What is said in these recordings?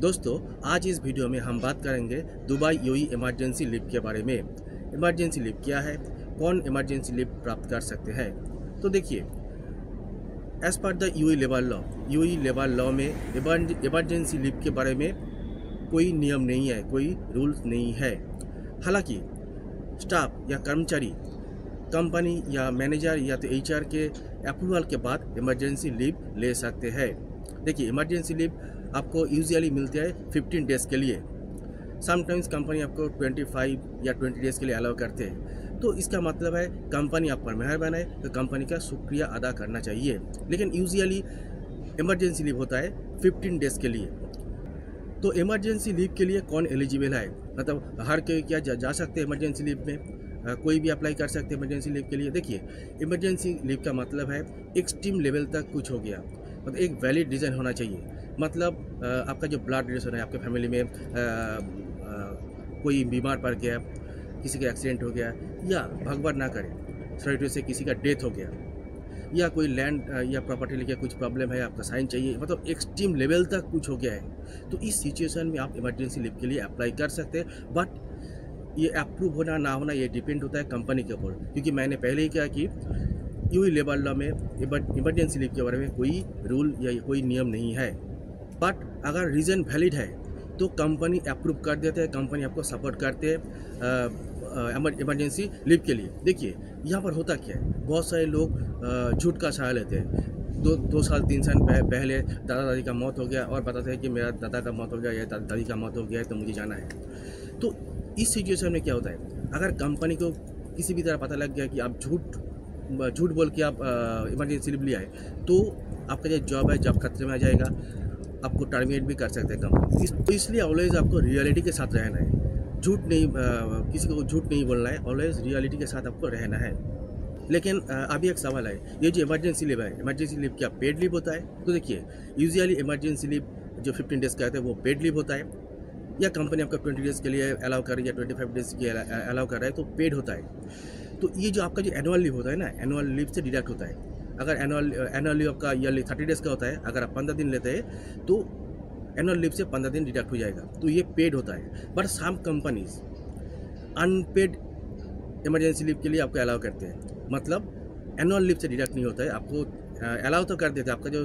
दोस्तों, आज इस वीडियो में हम बात करेंगे दुबई यूएई इमरजेंसी लीव के बारे में। इमरजेंसी लीव क्या है, कौन इमरजेंसी लीव प्राप्त कर सकते हैं। तो देखिए, as per the UAE labour law में इमरजेंसी लीव के बारे में कोई नियम नहीं है, कोई रूल्स नहीं है। हालांकि स्टाफ या कर्मचारी कंपनी या मैनेजर या तो एचआर के अप्रूवल के बाद इमरजेंसी लीव ले सकते हैं। देखिए, इमरजेंसी लीव आपको यूजुअली मिलती है 15 डेज़ के लिए। समटाइम्स कंपनी आपको 25 या 20 डेज़ के लिए अलाउ करते हैं। तो इसका मतलब है कंपनी आप पर मेहरबान है, तो कंपनी का शुक्रिया अदा करना चाहिए। लेकिन यूजुअली इमरजेंसी लीव होता है 15 डेज़ के लिए। तो इमरजेंसी लीव के लिए कौन एलिजिबल है, मतलब हर कोई क्या जा सकते हैं इमरजेंसी लीव में? कोई भी अप्लाई कर सकते हैं इमरजेंसी लीव के लिए। देखिए, इमरजेंसी लीव का मतलब है एक्सट्रीम लेवल तक कुछ हो गया, मतलब एक वैलिड रीज़न होना चाहिए। मतलब आपका जो ब्लड रिलेशन है, आपके फैमिली में कोई बीमार पड़ गया, किसी का एक्सीडेंट हो गया, या भगवान ना करे सॉरी से किसी का डेथ हो गया, या कोई लैंड या प्रॉपर्टी लेके कुछ प्रॉब्लम है, आपका साइन चाहिए, मतलब एक्सट्रीम लेवल तक कुछ हो गया है, तो इस सिचुएशन में आप इमरजेंसी लीव के लिए अप्लाई कर सकते हैं। बट ये अप्रूव होना ना होना ये डिपेंड होता है कंपनी के ऊपर, क्योंकि मैंने पहले ही कहा कि यूएई लेबर लॉ में इमरजेंसी लीव के बारे में कोई रूल या कोई नियम नहीं है। बट अगर रीज़न वैलिड है तो कंपनी अप्रूव कर देते हैं, कंपनी आपको सपोर्ट करते हैं इमरजेंसी लीव के लिए। देखिए, यहाँ पर होता क्या है, बहुत सारे लोग झूठ का सहारा लेते हैं। 2 साल 3 साल पहले दादा दादी का मौत हो गया और बताते हैं कि मेरा दादा का मौत हो गया या दादी का मौत हो गया है, तो मुझे जाना है। तो इस सिचुएशन में क्या होता है, अगर कंपनी को किसी भी तरह पता लग गया कि आप झूठ बोल के आप इमरजेंसी लीव लिया है, तो आपका जो जॉब है जॉब खतरे में आ जाएगा, आपको टर्मिनेट भी कर सकते हैं कंपनी। इसलिए ऑलवेज आपको रियलिटी के साथ रहना है, झूठ नहीं किसी को झूठ नहीं बोलना है, ऑलवेज रियलिटी के साथ आपको रहना है। लेकिन अभी एक सवाल है, ये जो इमरजेंसी लीव है, इमरजेंसी लीव क्या पेड लीव होता है? तो देखिए, यूजुअली इमरजेंसी लीव जो 15 डेज़ का है वो पेड लीव होता है, या कंपनी आपका 20 डेज़ के लिए अलाउ कर रही है या 25 डेज़ के अलाउ कर रहा है तो पेड होता है। तो ये जो आपका जो एनुअल लीव होता है ना, एनुअल लीव से डिडक्ट होता है। अगर एनुअल लीव आपका ईयरली 30 डेज़ का होता है, अगर आप 15 दिन लेते हैं तो एनुअल लीव से 15 दिन डिडक्ट हो जाएगा, तो ये पेड होता है। But some companies unpaid emergency leave के लिए आपको अलाउ करते हैं, मतलब एनुअल लीव से डिडक्ट नहीं होता है, आपको अलाउ तो कर देते हैं, आपका जो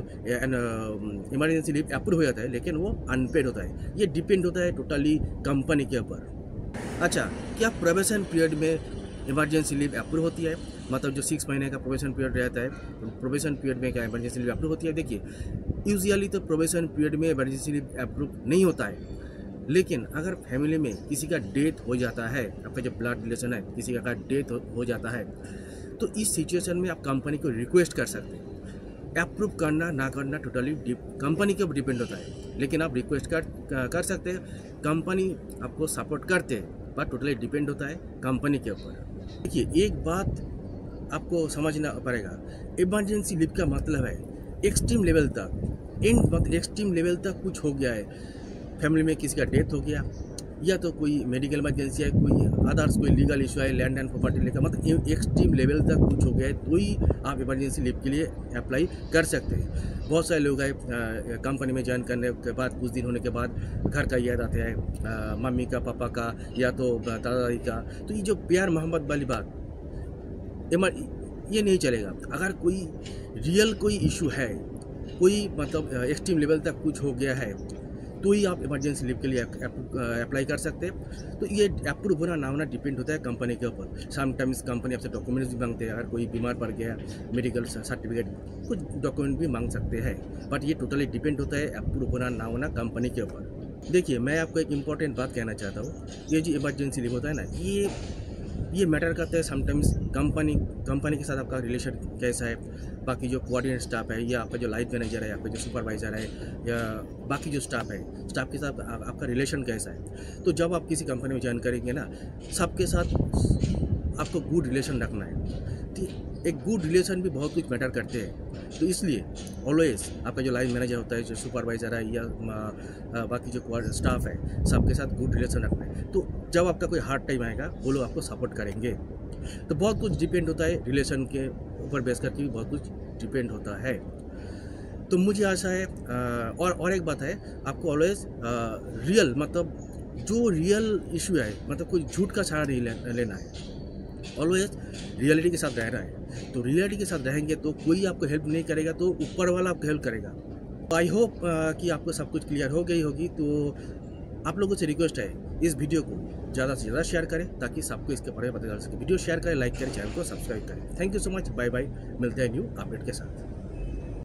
इमरजेंसी लीव अप्रूव हो जाता है, लेकिन वो अनपेड होता है। ये डिपेंड होता है टोटली कंपनी के ऊपर। अच्छा, क्या प्रोबेशन पीरियड में इमरजेंसी लीव अप्रूव होती है? मतलब जो 6 महीने का प्रोबेशन पीरियड रहता है, तो प्रोबेशन पीरियड में क्या इमरजेंसी लीव अप्रूव होती है? देखिए, यूजुअली तो प्रोबेशन पीरियड में इमरजेंसी लीव अप्रूव नहीं होता है। लेकिन अगर फैमिली में किसी का डेथ हो जाता है, आपका जो ब्लड रिलेशन है किसी का डेथ हो जाता है, तो इस सिचुएशन में आप कंपनी को रिक्वेस्ट कर सकते हैं। अप्रूव करना ना करना टोटली कंपनी के ऊपर डिपेंड होता है, लेकिन आप रिक्वेस्ट कर सकते हैं। कंपनी आपको सपोर्ट करते हैं, पर टोटली डिपेंड होता है कंपनी के ऊपर। देखिए, एक बात आपको समझना पड़ेगा, इमरजेंसी लीव का मतलब है एक्सट्रीम लेवल तक, एक्सट्रीम लेवल तक कुछ हो गया है, फैमिली में किसी का डेथ हो गया, या तो कोई मेडिकल इमरजेंसी है, कोई अदर्स कोई लीगल इशू है, लैंड एंड प्रॉपर्टी लेकर, मतलब एक्सट्रीम लेवल तक कुछ हो गया है, तो ही आप इमरजेंसी लीव के लिए अप्लाई कर सकते हैं। बहुत सारे लोग हैं कंपनी में ज्वाइन करने के बाद कुछ दिन होने के बाद घर का याद आते हैं, मम्मी का, पापा का, या तो दादा दादी का। तो ये जो प्यार मोहब्बत वाली बात ये नहीं चलेगा। अगर कोई रियल कोई इशू है, कोई मतलब एक्सट्रीम लेवल तक कुछ हो गया है, तो ही आप इमरजेंसी लीव के लिए अप्लाई कर सकते हैं। तो ये अप्रूव होना ना होना डिपेंड होता है कंपनी के ऊपर। समटाइम्स कंपनी आपसे डॉक्यूमेंट्स भी मांगते हैं, अगर कोई बीमार पड़ गया, मेडिकल सर्टिफिकेट, कुछ डॉक्यूमेंट भी मांग सकते हैं। बट ये टोटली डिपेंड होता है अप्रूव होना ना होना कंपनी के ऊपर। देखिए, मैं आपको एक इम्पॉर्टेंट बात कहना चाहता हूँ, ये जो इमरजेंसी लीव होता है ना, ये मैटर करता है समटाइम्स कंपनी के साथ आपका रिलेशन कैसा है, बाकी जो कोऑर्डिनेट स्टाफ है, या आपका जो लाइन मैनेजर है, आपका जो सुपरवाइज़र है, या बाकी जो स्टाफ है, स्टाफ के साथ आपका रिलेशन कैसा है। तो जब आप किसी कंपनी में ज्वाइन करेंगे ना, सबके साथ आपको गुड रिलेशन रखना है। तो एक गुड रिलेशन भी बहुत कुछ मैटर करते हैं। तो इसलिए ऑलवेज आपका जो लाइन मैनेजर होता है, जो सुपरवाइज़र है, या बाकी जो स्टाफ है, सबके साथ गुड रिलेशन रखना है। तो जब आपका कोई हार्ड टाइम आएगा, वो लोग आपको सपोर्ट करेंगे। तो बहुत कुछ डिपेंड होता है, रिलेशन के ऊपर बेस करके भी बहुत कुछ डिपेंड होता है। तो मुझे आशा है और एक बात है, आपको ऑलवेज रियल मतलब जो रियल इशू है, मतलब कोई झूठ का सहारा नहीं लेना है। ऑलवेज रियलिटी के साथ रहना है। तो रियलिटी के साथ रहेंगे तो कोई आपको हेल्प नहीं करेगा, तो ऊपर वाला आपको हेल्प करेगा। आई होप कि आपको सब कुछ क्लियर हो गई होगी। तो आप लोगों से रिक्वेस्ट है, इस वीडियो को ज़्यादा से ज़्यादा शेयर करें ताकि सबको इसके बारे में पता चल सके। वीडियो शेयर करें, लाइक करें, चैनल को सब्सक्राइब करें। Thank you so much, bye bye. मिलते हैं न्यू अपडेट के साथ।